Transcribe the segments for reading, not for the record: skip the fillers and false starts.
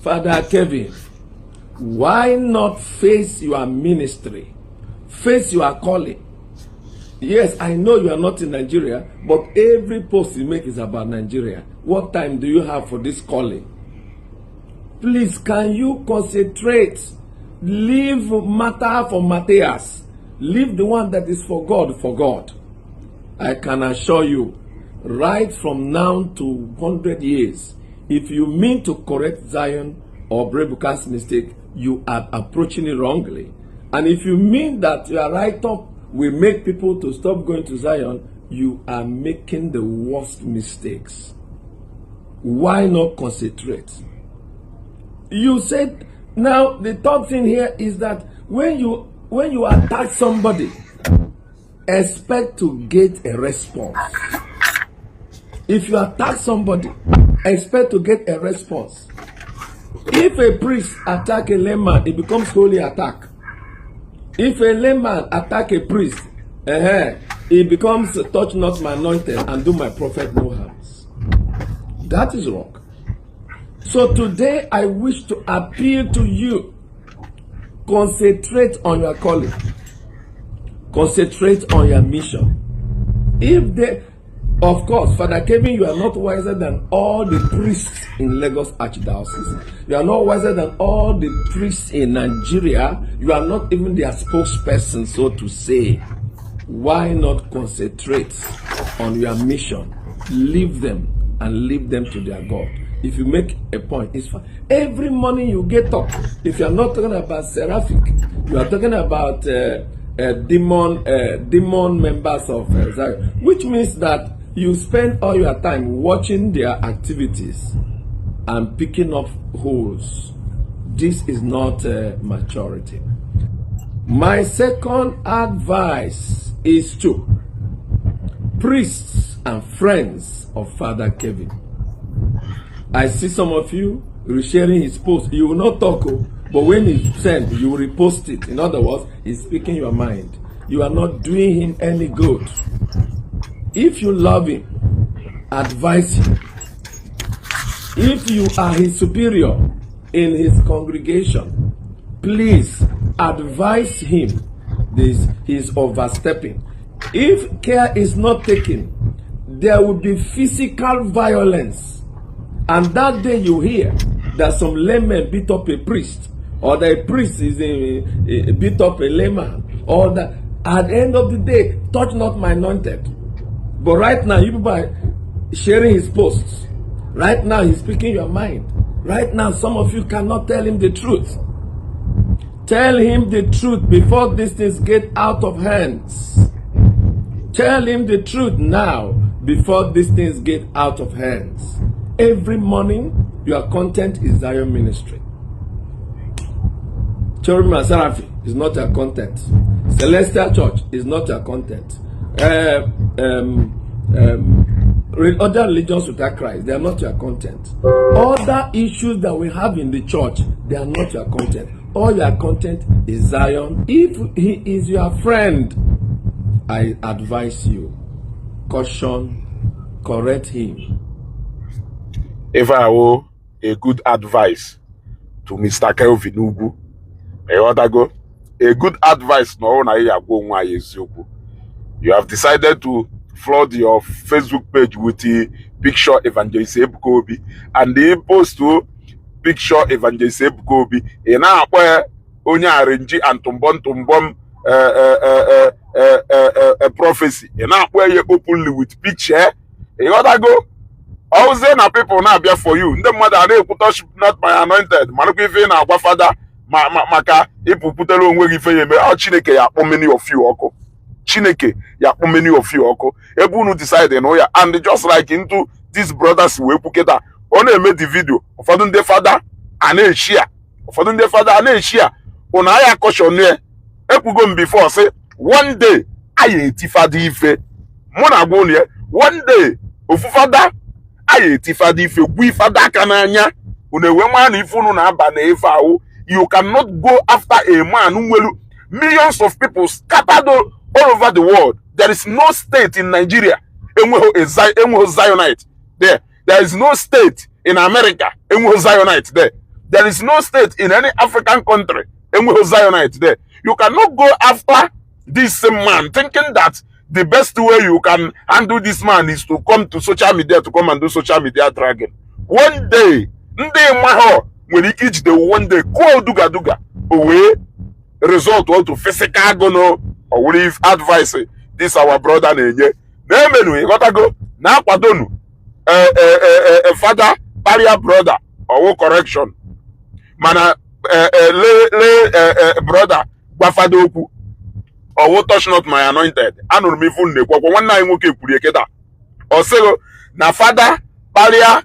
Father Kevin, why not face your ministry? Face your calling. Yes, I know you are not in Nigeria, but every post you make is about Nigeria. What time do you have for this calling? Please, can you concentrate? Leave matter for Matthias. Leave the one that is for God for God. I can assure you, right from now to 100 years, if you mean to correct Zion or Brebuka's mistake, you are approaching it wrongly. And if you mean that your write-up will make people to stop going to Zion, you are making the worst mistakes. Why not concentrate? You said, now the third thing here is that when you attack somebody, expect to get a response. If you attack somebody, expect to get a response. If a priest attack a layman, it becomes holy attack. If a layman attack a priest, it becomes touch not my anointed and do my prophet no harms. That is wrong. So today I wish to appeal to you. Concentrate on your calling. Concentrate on your mission. Of course, Father Kevin, you are not wiser than all the priests in Lagos Archdiocese. You are not wiser than all the priests in Nigeria. You are not even their spokesperson, so to say. Why not concentrate on your mission? Leave them and leave them to their God. If you make a point, it's fine. Every morning you get up. If you are not talking about seraphic, you are talking about demon members of Zion, which means that you spend all your time watching their activities and picking up holes. This is not maturity. My second advice is to priests and friends of Father Kevin. I see some of you resharing his post. You will not talk, but when he sends, you will repost it. In other words, he's speaking your mind. You are not doing him any good. If you love him, advise him. If you are his superior in his congregation, please advise him. He is overstepping. If care is not taken, there will be physical violence. And that day you hear that some layman beat up a priest, or that a priest is beat up a layman, or that at the end of the day, touch not my anointed. But right now, you people are sharing his posts. Right now, he's speaking your mind. Right now, some of you cannot tell him the truth. Tell him the truth before these things get out of hands. Tell him the truth now before these things get out of hands. Every morning, your content is Zion Ministry. Cherubim and Seraphim is not your content. Celestial Church is not your content. Other religions without Christ, they are not your content. Other issues that we have in the church, they are not your content. All your content is Zion. If he is your friend, I advise you, caution, correct him. If I owe a good advice to Mr. Kelvin Ugu, a good advice you have decided to flood your Facebook page with the picture Evangelist Ebuka Obi, and they post to picture Evangelist Ebuka Obi in where onya arrange and tumbom a prophecy in where you openly with picture go. All na people now be for you. The mother they put touch not my anointed. Manuki fe na agwa father maka ipuputelo onwe ife yeme. Oh Chineke ya kpo many of you oko. Chineke ya kpo many of you oko. Ebu no decide no ya, and just like into these brothers we puketa. Ona made the video. Ofadun de father ane share. Ofadun de father ane share. Ona ya caution ne. Epu go before say one day aye tifadi ife. Mona go ne one day ofu father aye tifadi ife gwi fada kananya unewe man ifunu na aba na ife awu. You cannot go after a man who millions of people scattered all over the world. There is no state in Nigeria Zionite there. There is no state in America Zionite there. There is no state in any African country and we Zionite there. You cannot go after this same man thinking that the best way you can handle this man is to come to social media to come and do social media dragging. One day, when he each the one day, call duga away, result to physical gono or will leave advice. This our brother Nenye. Then we gotta go now. Padonu, father, barrier brother, or correction. Mana brother, Gwafadoku. Or touch not my anointed. Anul me funne kwa one na nwoke kwuru eketa. O sego na father barrier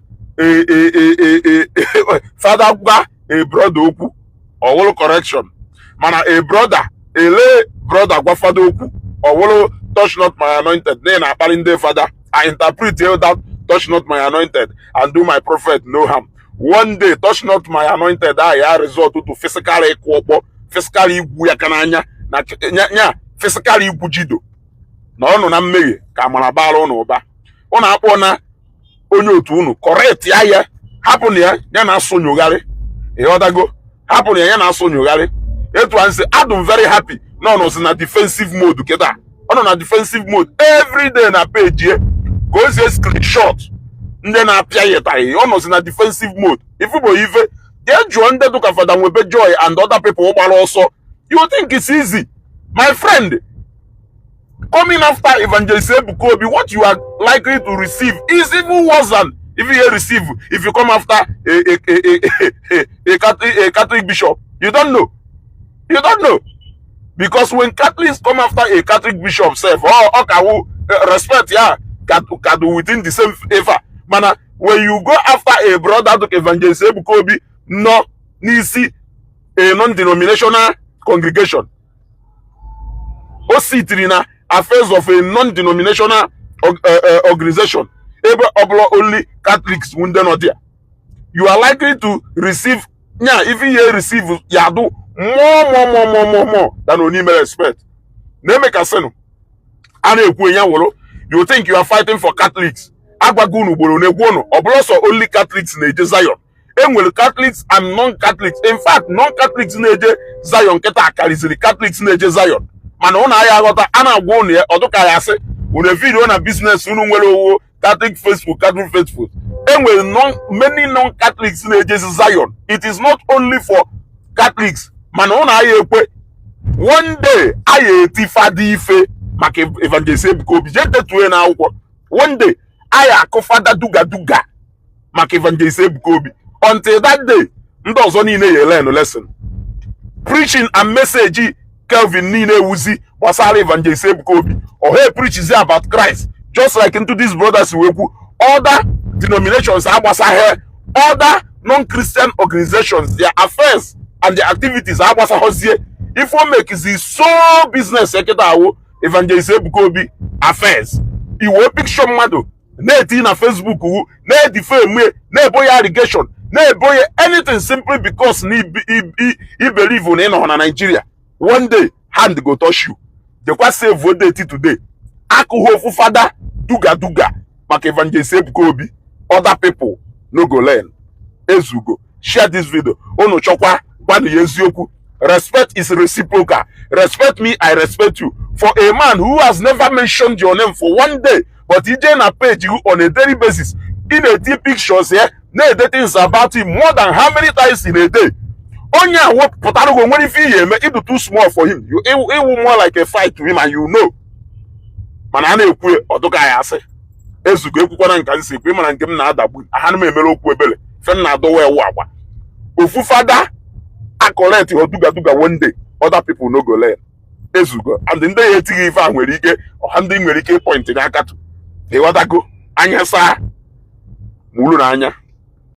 father gwa a brother okwu or correction. Mana a brother brother gwa father okwu or touch not my anointed. Then I parinde father. I interpret that touch not my anointed and do my prophet no harm. One day touch not my anointed I resort to physically equal physically yakananya. Na nya physically bujido na onu na mmeghe ka mara bala unu ba unu akpọ na onye otu unu correct ya happen ya na aso nyogari go happen ya na aso nyogari etu an say I'm very happy no na defensive mode keda ono na defensive mode every day na page go see screenshot ndị na apia yetai ono na defensive mode if you believe dey join ndị to ka Father Nwebe Joy and other people gbara ọsọ. You think it's easy? My friend, coming after Evangelist Ebuka-Obi, what you are likely to receive is even worse than if you receive, if you come after a Catholic bishop. You don't know. You don't know. Because when Catholics come after a Catholic bishop, say, respect, yeah, can within the same favor. Man, when you go after a brother to Evangelist Ebuka-Obi, no, nisi a non-denominational congregation. O sitrina affairs of a non-denominational organization. Only Catholics wounded not there. You are likely to receive, yeah, even you receive yadu more than only respect. Neme kaseno. You think you are fighting for Catholics? Agbagunu bolo negwono. Obloso only Catholics in Zion. Well, Catholics and non-Catholics. In fact, non-Catholics in Zion keta akarizili Catholics in Zion. Man, ona aya gota ana gwoni e oduka ya se. Une video na business unu nwere owo Catholic Facebook, Catholic Facebook. Many non-Catholics in Zion. It is not only for Catholics. Man, ona aya ekwe. One day, aya etifadi ife make Evangelist Ebuka-Obi jete tuwe na akwụkwọ. One day, aya akofada duga make Evangelist Ebuka-Obi. Until that day, ndị ọzọ niile ya learn lesson. Preaching and message Kelvin niile wuzi gbasara Evangelist Ebuka-Obi. Or he preaches about Christ. Just like into these brothers weku. Other denominations agbasa here. Other non-Christian organizations, their affairs and their activities agbasa hozie. If one make is the sole business Evangelist Ebuka-Obi affairs. Iwe picture mmadụ na-eti na Facebook wu na-edifame na-eboye allegation na-eboye anything simply because he believe in Nigeria. One day hand go touch you. The kwa save what day today. Akuhofu father duga make Evangelist Ebuka-Obi. Other people no go learn. Ezugo share this video. Ono chokwa kwanu yezioku. Respect is reciprocal. Respect me, I respect you. For a man who has never mentioned your name for one day, but he join a page you on a daily basis, in a deep pictures here, things about him more than how many times in a day. Onya what Potarugo when if he make it too small for him. It will more like a fight to him, and you know. Manane kwe odoka ya se. Ezugo ekwukwana nka nsi kwe mana nke m na adabu. Ahanu me emere okwu ebele. Fen na do we agwa. Ofu father I collect or duga one day. Other people no go learn. Ezugo. And then they eti ife nwere ike or handing nwere ike point in akatu. They want to go. Anya sa. Mulu na anya.